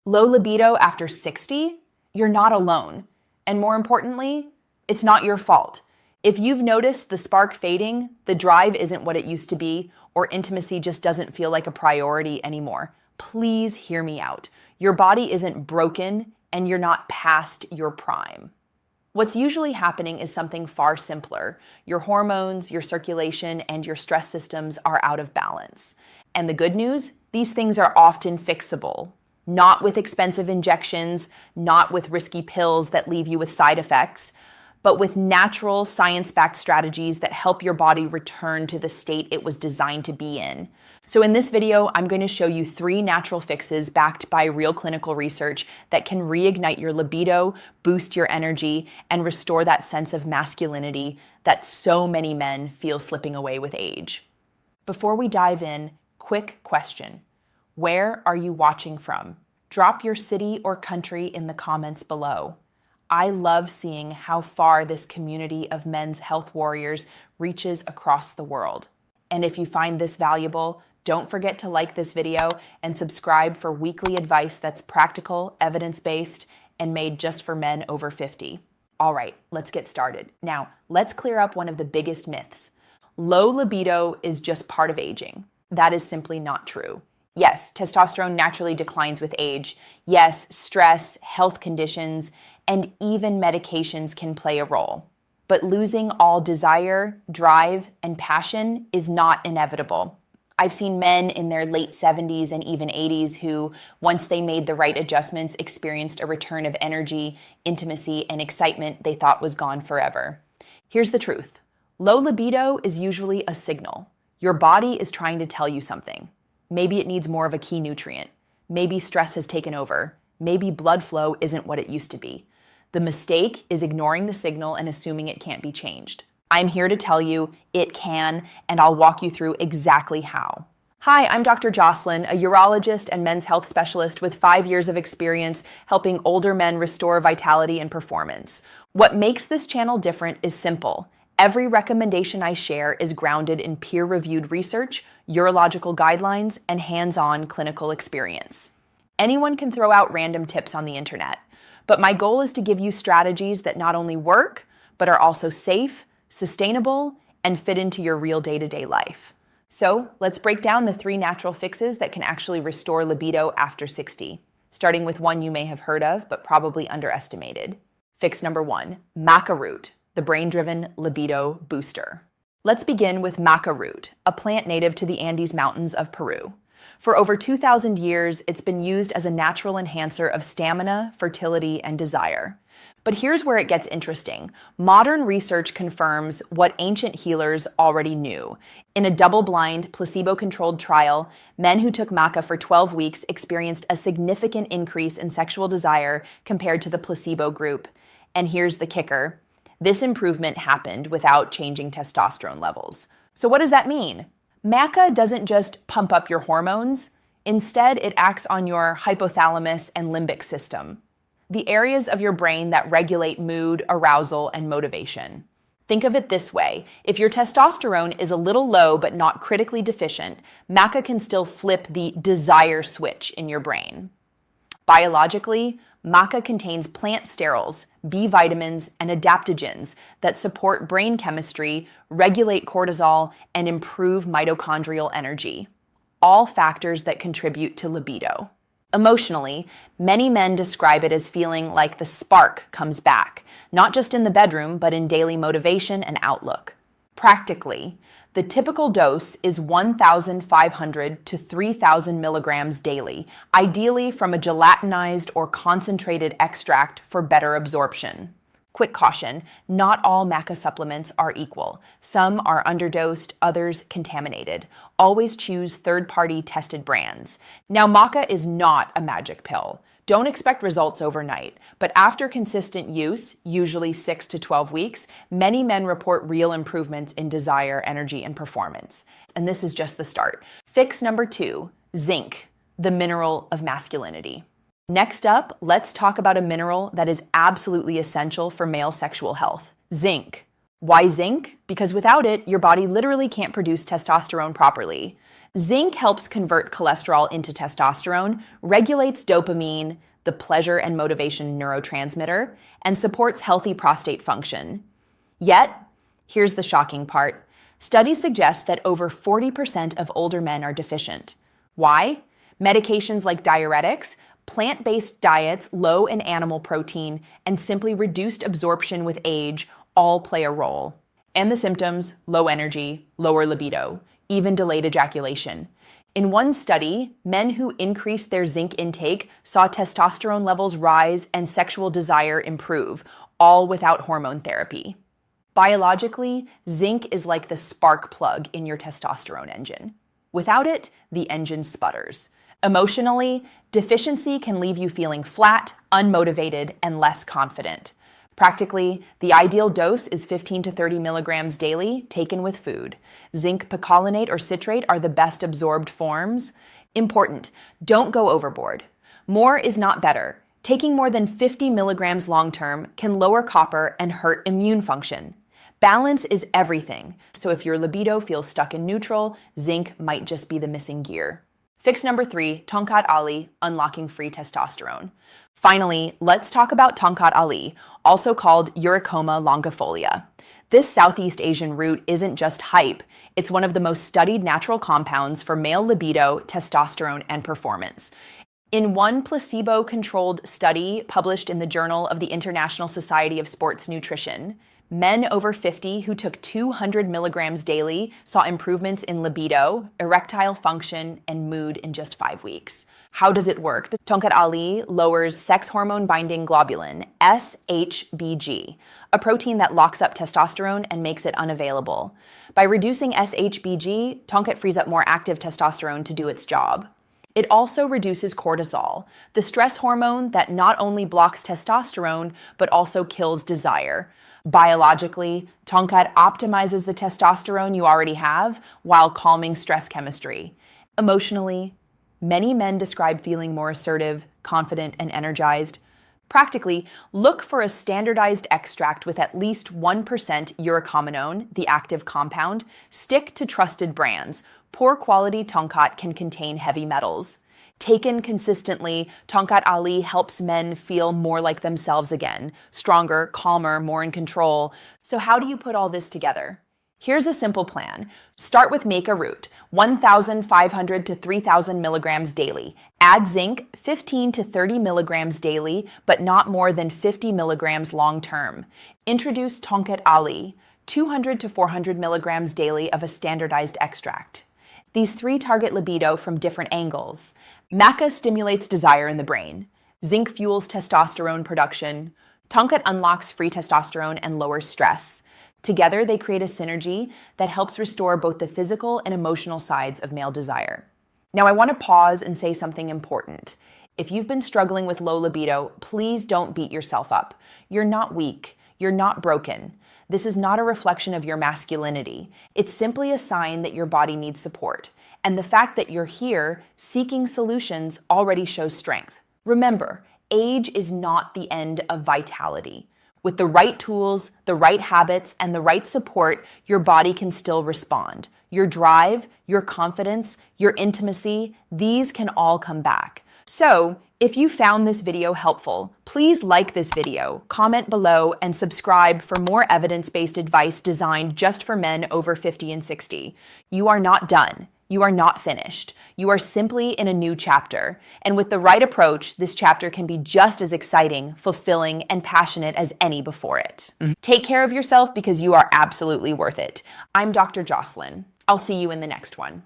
Low libido after 60? You're not alone. And more importantly, it's not your fault. If you've noticed the spark fading, the drive isn't what it used to be, or intimacy just doesn't feel like a priority anymore, please hear me out. Your body isn't broken, and you're not past your prime. What's usually happening is something far simpler. Your hormones, your circulation, and your stress systems are out of balance. And the good news? These things are often fixable. Not with expensive injections, not with risky pills that leave you with side effects, but with natural, science-backed strategies that help your body return to the state it was designed to be in. So in this video, I'm going to show you 3 natural fixes backed by real clinical research that can reignite your libido, boost your energy, and restore that sense of masculinity that so many men feel slipping away with age. Before we dive in, quick question. Where are you watching from? Drop your city or country in the comments below. I love seeing how far this community of men's health warriors reaches across the world. And if you find this valuable, don't forget to like this video and subscribe for weekly advice that's practical, evidence-based, and made just for men over 50. All right, let's get started. Now, let's clear up one of the biggest myths. Low libido is just part of aging. That is simply not true. Yes, testosterone naturally declines with age. Yes, stress, health conditions, and even medications can play a role. But losing all desire, drive, and passion is not inevitable. I've seen men in their late 70s and even 80s who, once they made the right adjustments, experienced a return of energy, intimacy, and excitement they thought was gone forever. Here's the truth. Low libido is usually a signal. Your body is trying to tell you something. Maybe it needs more of a key nutrient. Maybe stress has taken over. Maybe blood flow isn't what it used to be. The mistake is ignoring the signal and assuming it can't be changed. I'm here to tell you it can, and I'll walk you through exactly how. Hi, I'm Dr. Jocelyn, a urologist and men's health specialist with 5 years of experience helping older men restore vitality and performance. What makes this channel different is simple. Every recommendation I share is grounded in peer-reviewed research, urological guidelines, and hands-on clinical experience. Anyone can throw out random tips on the internet, but my goal is to give you strategies that not only work, but are also safe, sustainable, and fit into your real day-to-day life. So let's break down the 3 natural fixes that can actually restore libido after 60, starting with one you may have heard of, but probably underestimated. Fix number 1, Maca Root, the brain-driven libido booster. Let's begin with Maca Root, a plant native to the Andes Mountains of Peru. For over 2,000 years, it's been used as a natural enhancer of stamina, fertility, and desire. But here's where it gets interesting. Modern research confirms what ancient healers already knew. In a double-blind, placebo-controlled trial, men who took maca for 12 weeks experienced a significant increase in sexual desire compared to the placebo group. And here's the kicker. This improvement happened without changing testosterone levels. So what does that mean? Maca doesn't just pump up your hormones. Instead, it acts on your hypothalamus and limbic system, the areas of your brain that regulate mood, arousal, and motivation. Think of it this way. If your testosterone is a little low but not critically deficient, maca can still flip the desire switch in your brain. Biologically, maca contains plant sterols, B vitamins, and adaptogens that support brain chemistry, regulate cortisol, and improve mitochondrial energy, all factors that contribute to libido. Emotionally, many men describe it as feeling like the spark comes back, not just in the bedroom, but in daily motivation and outlook. Practically, the typical dose is 1,500 to 3,000 milligrams daily, ideally from a gelatinized or concentrated extract for better absorption. Quick caution, not all maca supplements are equal. Some are underdosed, others contaminated. Always choose third-party tested brands. Now, maca is not a magic pill. Don't expect results overnight, but after consistent use, usually 6 to 12 weeks, many men report real improvements in desire, energy, and performance. And this is just the start. Fix number 2, zinc, the mineral of masculinity. Next up, let's talk about a mineral that is absolutely essential for male sexual health, zinc. Why zinc? Because without it, your body literally can't produce testosterone properly. Zinc helps convert cholesterol into testosterone, regulates dopamine, the pleasure and motivation neurotransmitter, and supports healthy prostate function. Yet, here's the shocking part. Studies suggest that over 40% of older men are deficient. Why? Medications like diuretics, plant-based diets low in animal protein, and simply reduced absorption with age all play a role. And the symptoms: low energy, lower libido, even delayed ejaculation. In one study, men who increased their zinc intake saw testosterone levels rise and sexual desire improve, all without hormone therapy. Biologically, zinc is like the spark plug in your testosterone engine. Without it, the engine sputters. Emotionally, deficiency can leave you feeling flat, unmotivated, and less confident. Practically, the ideal dose is 15 to 30 milligrams daily, taken with food. Zinc picolinate or citrate are the best absorbed forms. Important, don't go overboard. More is not better. Taking more than 50 milligrams long-term can lower copper and hurt immune function. Balance is everything, so if your libido feels stuck in neutral, zinc might just be the missing gear. Fix number 3, Tongkat Ali, unlocking free testosterone. Finally, let's talk about Tongkat Ali, also called Uricoma longifolia. This Southeast Asian root isn't just hype, it's one of the most studied natural compounds for male libido, testosterone, and performance. In one placebo-controlled study published in the Journal of the International Society of Sports Nutrition, men over 50 who took 200 milligrams daily saw improvements in libido, erectile function, and mood in just 5 weeks. How does it work? The Tongkat Ali lowers sex hormone-binding globulin, SHBG, a protein that locks up testosterone and makes it unavailable. By reducing SHBG, Tongkat frees up more active testosterone to do its job. It also reduces cortisol, the stress hormone that not only blocks testosterone, but also kills desire. Biologically, Tongkat optimizes the testosterone you already have while calming stress chemistry. Emotionally, many men describe feeling more assertive, confident, and energized. Practically, look for a standardized extract with at least 1% uricamenone, the active compound. Stick to trusted brands. Poor quality Tongkat can contain heavy metals. Taken consistently, Tongkat Ali helps men feel more like themselves again, stronger, calmer, more in control. So how do you put all this together? Here's a simple plan. Start with Maca Root, 1,500 to 3,000 milligrams daily. Add zinc, 15 to 30 milligrams daily, but not more than 50 milligrams long-term. Introduce Tongkat Ali, 200 to 400 milligrams daily of a standardized extract. These 3 target libido from different angles. Maca stimulates desire in the brain. Zinc fuels testosterone production. Tongkat unlocks free testosterone and lowers stress. Together, they create a synergy that helps restore both the physical and emotional sides of male desire. Now, I want to pause and say something important. If you've been struggling with low libido, please don't beat yourself up. You're not weak. You're not broken. This is not a reflection of your masculinity. It's simply a sign that your body needs support. And the fact that you're here seeking solutions already shows strength. Remember, age is not the end of vitality. With the right tools, the right habits, and the right support, your body can still respond. Your drive, your confidence, your intimacy, these can all come back. So, if you found this video helpful, please like this video, comment below, and subscribe for more evidence-based advice designed just for men over 50 and 60. You are not done. You are not finished. You are simply in a new chapter. And with the right approach, this chapter can be just as exciting, fulfilling, and passionate as any before it. Take care of yourself because you are absolutely worth it. I'm Dr. Jocelyn. I'll see you in the next one.